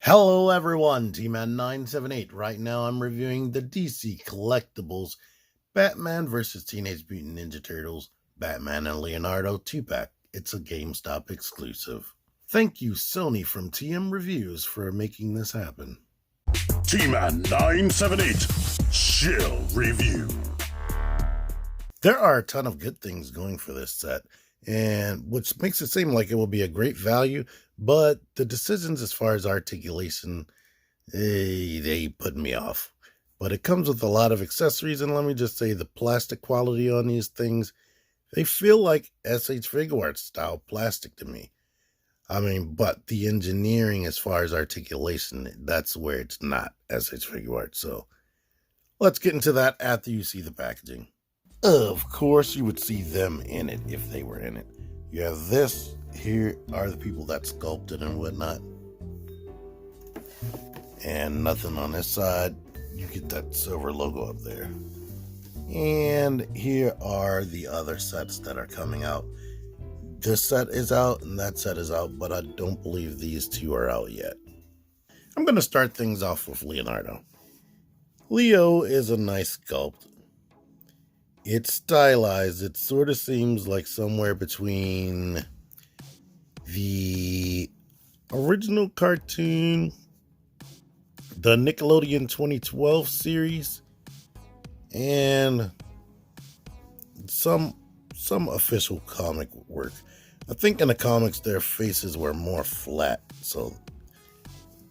Hello everyone, TMNT Right now I'm reviewing the DC Collectibles Batman vs. Teenage Mutant Ninja Turtles Batman and Leonardo 2-pack. It's a GameStop exclusive. Thank you Sony from TM Reviews for making this happen. TMNT Chill Review. There are a ton of good things going for this set, and which makes it seem like it will be a great value, but the decisions as far as articulation, they put me off. But it comes with a lot of accessories, and let me just say the plastic quality on these things, they feel like SH Figuarts style plastic to me. I mean, but the engineering as far as articulation, that's where it's not SH Figuarts. So let's get into that after you see the packaging. Of course, you would see them in it if they were in it. You have this. Here are the people that sculpted and whatnot. And nothing on this side. You get that silver logo up there. And here are the other sets that are coming out. This set is out and that set is out, but I don't believe these two are out yet. I'm going to start things off with Leonardo. Leo is a nice sculpt. It's stylized. It sort of seems like somewhere between the original cartoon, the Nickelodeon 2012 series, and some official comic work. I think in the comics their faces were more flat, so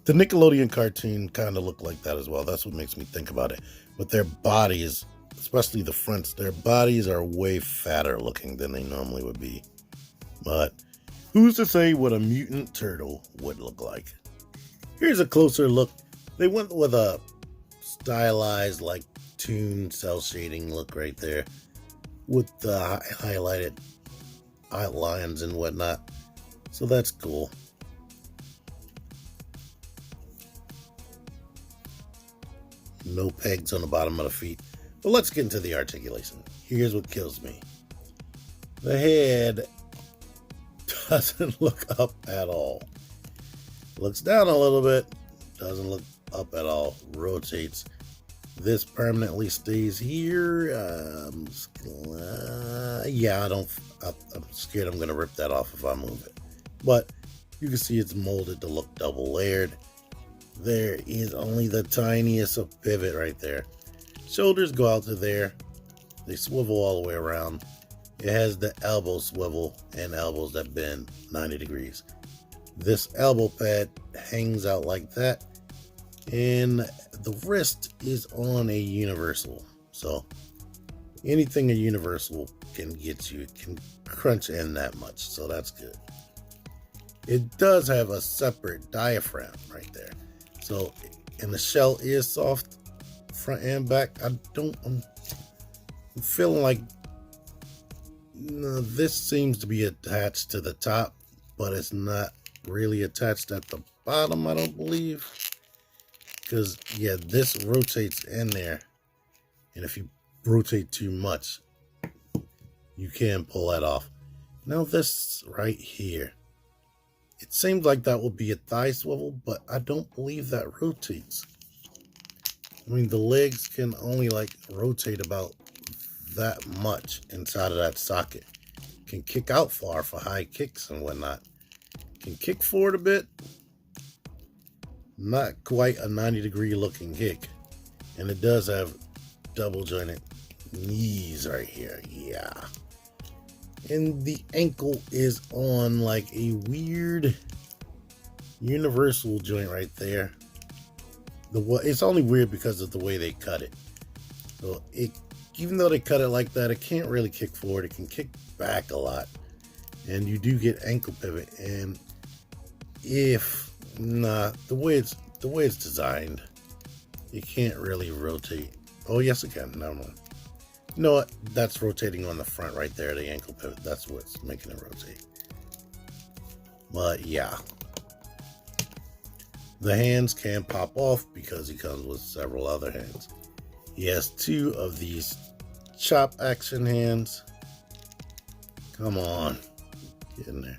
the Nickelodeon cartoon kind of looked like that as well. That's what makes me think about it. But their bodies, especially the fronts, their bodies are way fatter looking than they normally would be. But who's to say what a mutant turtle would look like? Here's a closer look. They went with a stylized, like, toon cell shading look right there with the highlighted outlines and whatnot. So that's cool. No pegs on the bottom of the feet. But let's get into the articulation. Here's what kills me. The head doesn't look up at all. Looks down a little bit. Doesn't look up at all. Rotates. This permanently stays here. I'm scared I'm going to rip that off if I move it. But you can see it's molded to look double layered. There is only the tiniest of pivot right there. Shoulders go out to there. They swivel all the way around. It has the elbow swivel and elbows that bend 90 degrees. This elbow pad hangs out like that. And the wrist is on a universal. So anything a universal can get you, it can crunch in that much. So that's good. It does have a separate diaphragm right there. So, and the shell is soft front and back. I'm feeling like this seems to be attached to the top, but it's not really attached at the bottom, I don't believe. Because, yeah, this rotates in there. And if you rotate too much, you can pull that off. Now this right here. It seems like that will be a thigh swivel, but I don't believe that rotates. I mean, the legs can only like rotate about that much inside of that socket. Can kick out far for high kicks and whatnot. Can kick forward a bit. Not quite a 90-degree looking kick. And it does have double jointed knees right here. Yeah. And the ankle is on like a weird universal joint right there. It's only weird because of the way they cut it. So even though they cut it like that, it can't really kick forward. It can kick back a lot. And you do get ankle pivot. And the way it's designed, you can't really rotate. Oh yes it can. No. You know what? That's rotating on the front right there, the ankle pivot. That's what's making it rotate. But yeah. The hands can pop off because he comes with several other hands. He has two of these chop action hands. Come on. Get in there.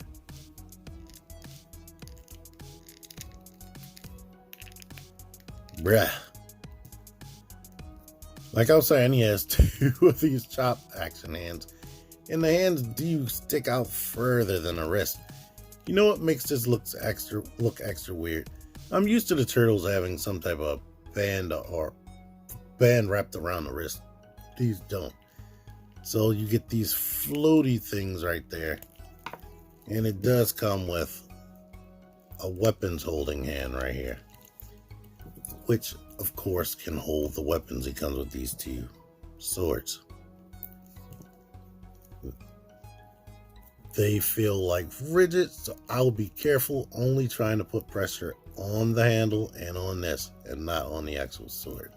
Bruh. Like I was saying, he has 2 of these chop action hands, and the hands do stick out further than the wrist. You know what makes this look extra weird? I'm used to the turtles having some type of band wrapped around the wrist. These don't. So you get these floaty things right there, and it does come with a weapons holding hand right here, which of course can hold the weapons. He comes with these 2 swords. They feel like rigid, so I'll be careful, only trying to put pressure on the handle and on this, and not on the actual sword.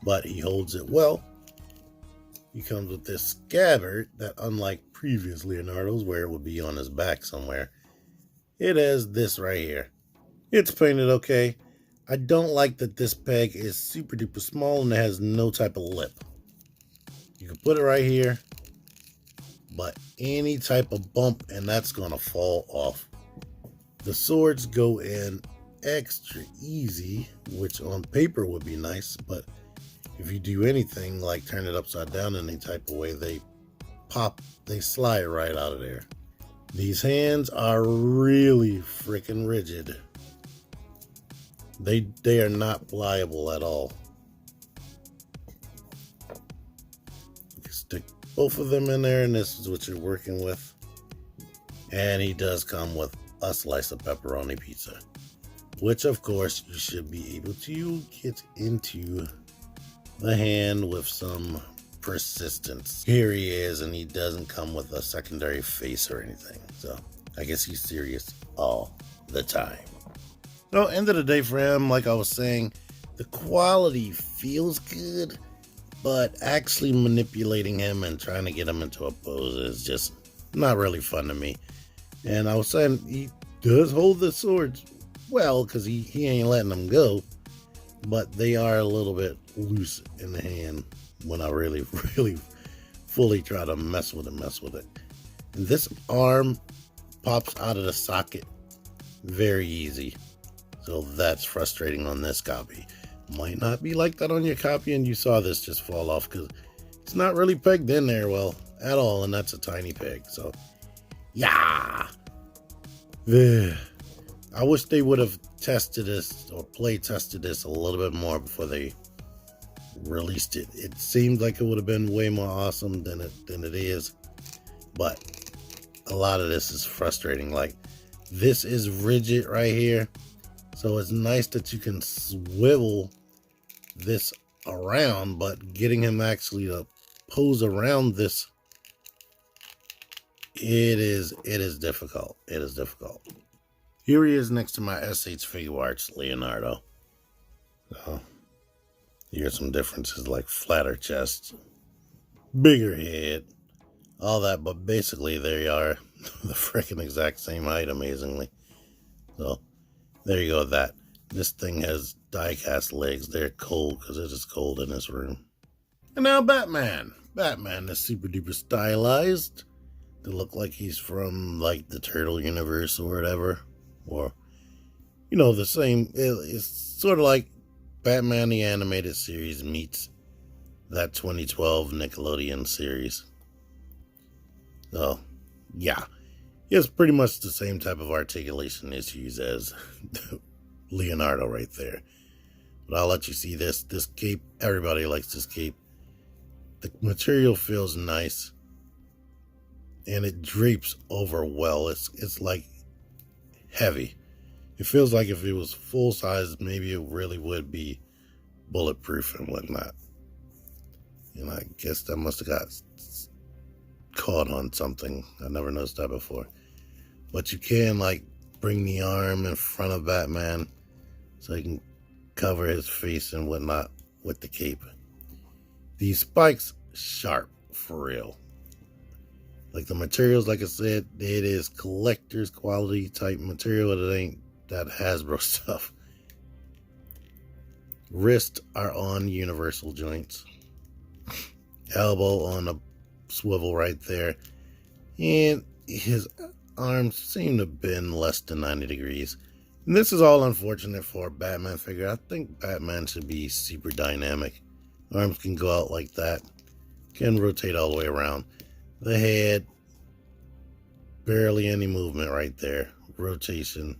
But he holds it well. He comes with this scabbard that, unlike previous Leonardo's where it would be on his back somewhere, it has this right here. It's painted okay. I don't like that this peg is super duper small and it has no type of lip. You can put it right here, but any type of bump and that's gonna fall off. The swords go in extra easy, which on paper would be nice, but if you do anything like turn it upside down in any type of way, they slide right out of there. These hands are really freaking rigid. They are not pliable at all. You can stick both of them in there, and this is what you're working with. And he does come with a slice of pepperoni pizza, which of course you should be able to get into the hand with some persistence. Here he is, and he doesn't come with a secondary face or anything. So I guess he's serious all the time. So end of the day for him, like I was saying, the quality feels good, but actually manipulating him and trying to get him into a pose is just not really fun to me. And I was saying he does hold the swords well, because he ain't letting them go, but they are a little bit loose in the hand when I really fully try to mess with it. And this arm pops out of the socket very easy, so that's frustrating on this copy. Might not be like that on your copy, and you saw this just fall off because it's not really pegged in there well at all, and that's a tiny peg. So yeah, I wish they would have tested this or play tested this a little bit more before they released it. It seems like it would have been way more awesome than it is, but a lot of this is frustrating. Like, this is rigid right here, so it's nice that you can swivel this around, but getting him actually to pose around this, it is difficult. It is difficult. Here he is next to my SH Figure Arts Leonardo. So here's some differences, like flatter chest, bigger head, all that, but basically they are the freaking exact same height, amazingly. So there you go with that. This thing has die-cast legs. They're cold because it is cold in this room. And now Batman. Batman is super duper stylized to look like he's from like the Turtle universe or whatever. Or, you know, the same. It's sort of like Batman the Animated Series meets that 2012 Nickelodeon series. So, yeah. He has pretty much the same type of articulation issues as Leonardo right there. But I'll let you see this. This cape, everybody likes this cape. The material feels nice. And it drapes over well. It's like heavy. It feels like if it was full size, maybe it really would be bulletproof and whatnot. And I guess that must have got caught on something. I never noticed that before. But you can like bring the arm in front of Batman so he can cover his face and whatnot with the cape. These spikes, sharp for real. Like the materials, like I said, it is collector's quality type material. It ain't that Hasbro stuff. Wrists are on universal joints. Elbow on a swivel right there. And his arms seem to bend less than 90 degrees. And this is all unfortunate for a Batman figure. I think Batman should be super dynamic. Arms can go out like that. Can rotate all the way around. The head, barely any movement right there. Rotation,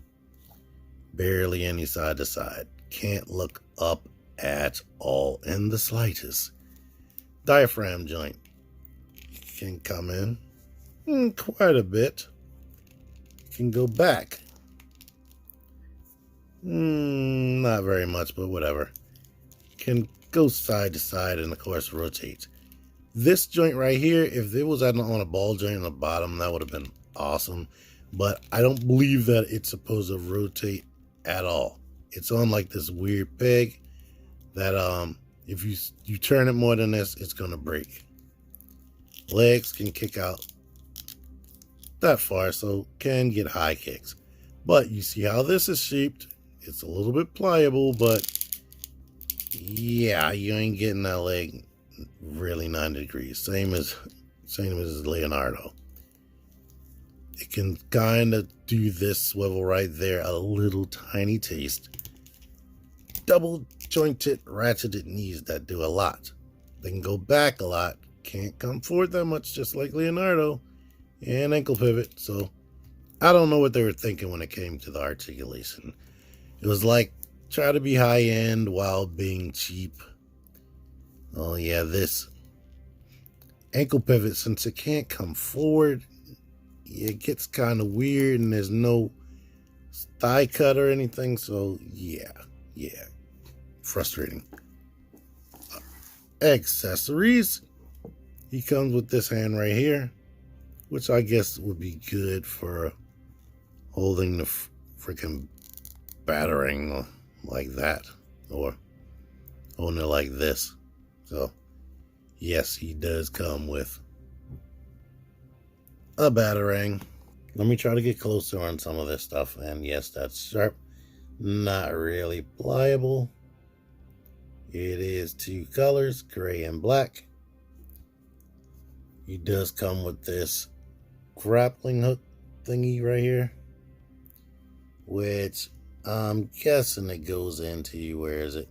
barely any side to side. Can't look up at all in the slightest. Diaphragm joint can come in quite a bit. Can go back. Not very much, but whatever. Can go side to side and of course rotates. This joint right here, if it was on a ball joint on the bottom, that would have been awesome. But I don't believe that it's supposed to rotate at all. It's on like this weird peg that if you turn it more than this, it's gonna break. Legs can kick out that far, so can get high kicks. But you see how this is shaped. It's a little bit pliable, but yeah, you ain't getting that leg really 90 degrees. Same as Leonardo. It can kind of do this swivel right there, a little tiny taste. Double jointed, ratcheted knees that do a lot. They can go back a lot. Can't come forward that much, just like Leonardo. And ankle pivot. So I don't know what they were thinking when it came to the articulation. It was like try to be high end while being cheap. Oh yeah, this ankle pivot, since it can't come forward, it gets kind of weird, and there's no thigh cut or anything. So yeah, frustrating. Accessories. He comes with this hand right here, which I guess would be good for holding the freaking battering like that, or holding it like this. So yes, he does come with a batarang. Let me try to get closer on some of this stuff. And yes, that's sharp. Not really pliable. It is two colors, gray and black. He does come with this grappling hook thingy right here, which I'm guessing it goes into, where is it?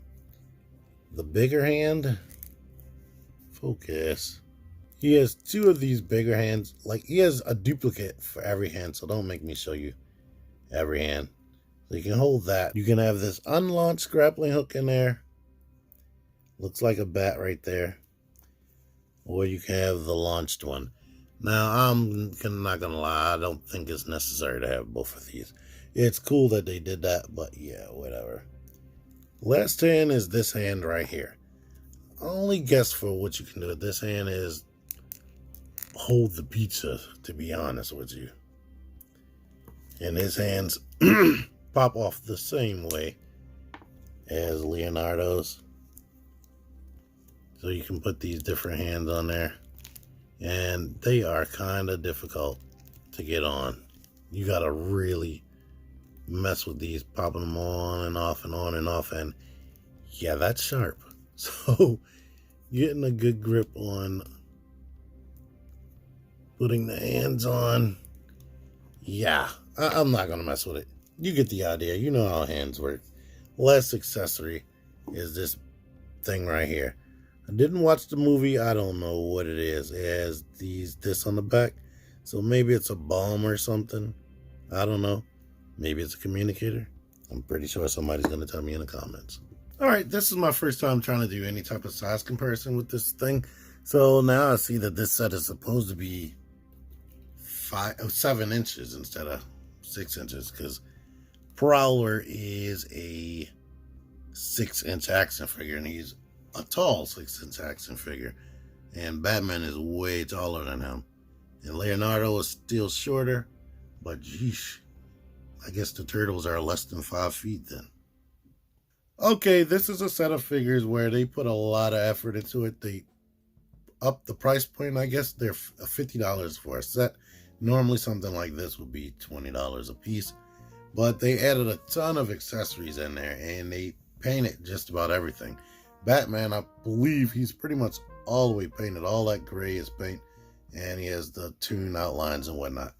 The bigger hand? Focus. He has two of these bigger hands. Like, he has a duplicate for every hand, so don't make me show you every hand. So you can hold that. You can have this unlaunched grappling hook in there. Looks like a bat right there. Or you can have the launched one. Now, I'm not gonna lie, I don't think it's necessary to have both of these. It's cool that they did that, but yeah, whatever. Last hand is this hand right here. I only guess for what you can do with this hand is hold the pizza, to be honest with you. And his hands pop off the same way as Leonardo's. So you can put these different hands on there. And they are kind of difficult to get on. You got to really mess with these, popping them on and off and on and off. And yeah, that's sharp. So getting a good grip on putting the hands on, yeah, I'm not going to mess with it. You get the idea. You know how hands work. Last accessory is this thing right here. I didn't watch the movie. I don't know what it is. It has this on the back. So maybe it's a bomb or something. I don't know. Maybe it's a communicator. I'm pretty sure somebody's going to tell me in the comments. All right, this is my first time trying to do any type of size comparison with this thing. So now I see that this set is supposed to be 7 inches instead of 6 inches, because Prowler is a 6-inch action figure, and he's a tall 6-inch action figure, and Batman is way taller than him, and Leonardo is still shorter, but geesh, I guess the turtles are less than 5 feet then. Okay, this is a set of figures where they put a lot of effort into it. They up the price point. I guess they're $50 for a set. Normally something like this would be $20 a piece, but they added a ton of accessories in there, and they painted just about everything. Batman, I believe he's pretty much all the way painted. All that gray is paint, and he has the tune outlines and whatnot.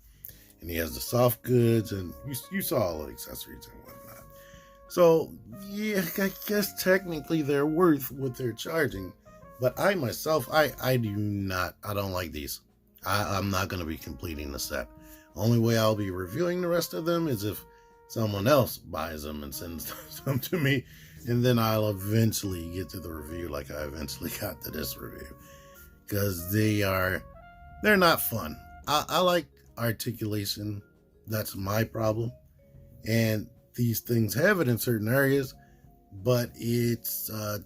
And he has the soft goods, and you saw all the accessories and whatnot. So, yeah, I guess technically they're worth what they're charging. But I myself, I don't like these. I'm not going to be completing the set. Only way I'll be reviewing the rest of them is if someone else buys them and sends them to me. And then I'll eventually get to the review like I eventually got to this review. Because they're not fun. I like articulation. That's my problem. And these things have it in certain areas, but it's a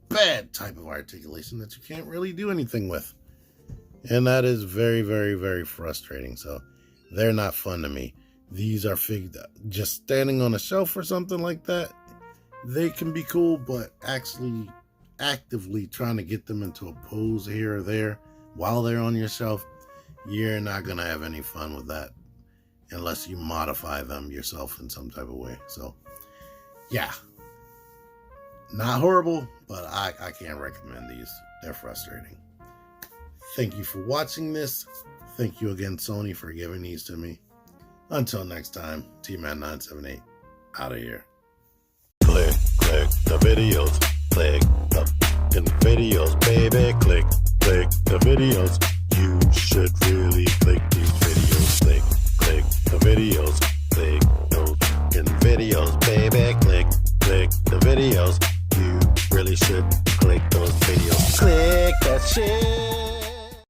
bad type of articulation that you can't really do anything with. And that is very, very, very frustrating. So they're not fun to me. These are just standing on a shelf or something like that. They can be cool, but actually actively trying to get them into a pose here or there while they're on your shelf, you're not going to have any fun with that unless you modify them yourself in some type of way. So, yeah. Not horrible, but I can't recommend these. They're frustrating. Thank you for watching this. Thank you again, Sony, for giving these to me. Until next time, TMNT978, out of here. Click the videos. Click the videos, baby. Click the videos. You should really click these videos. Click the videos. Click those videos, baby. Click the videos. You really should click those videos. Click that shit.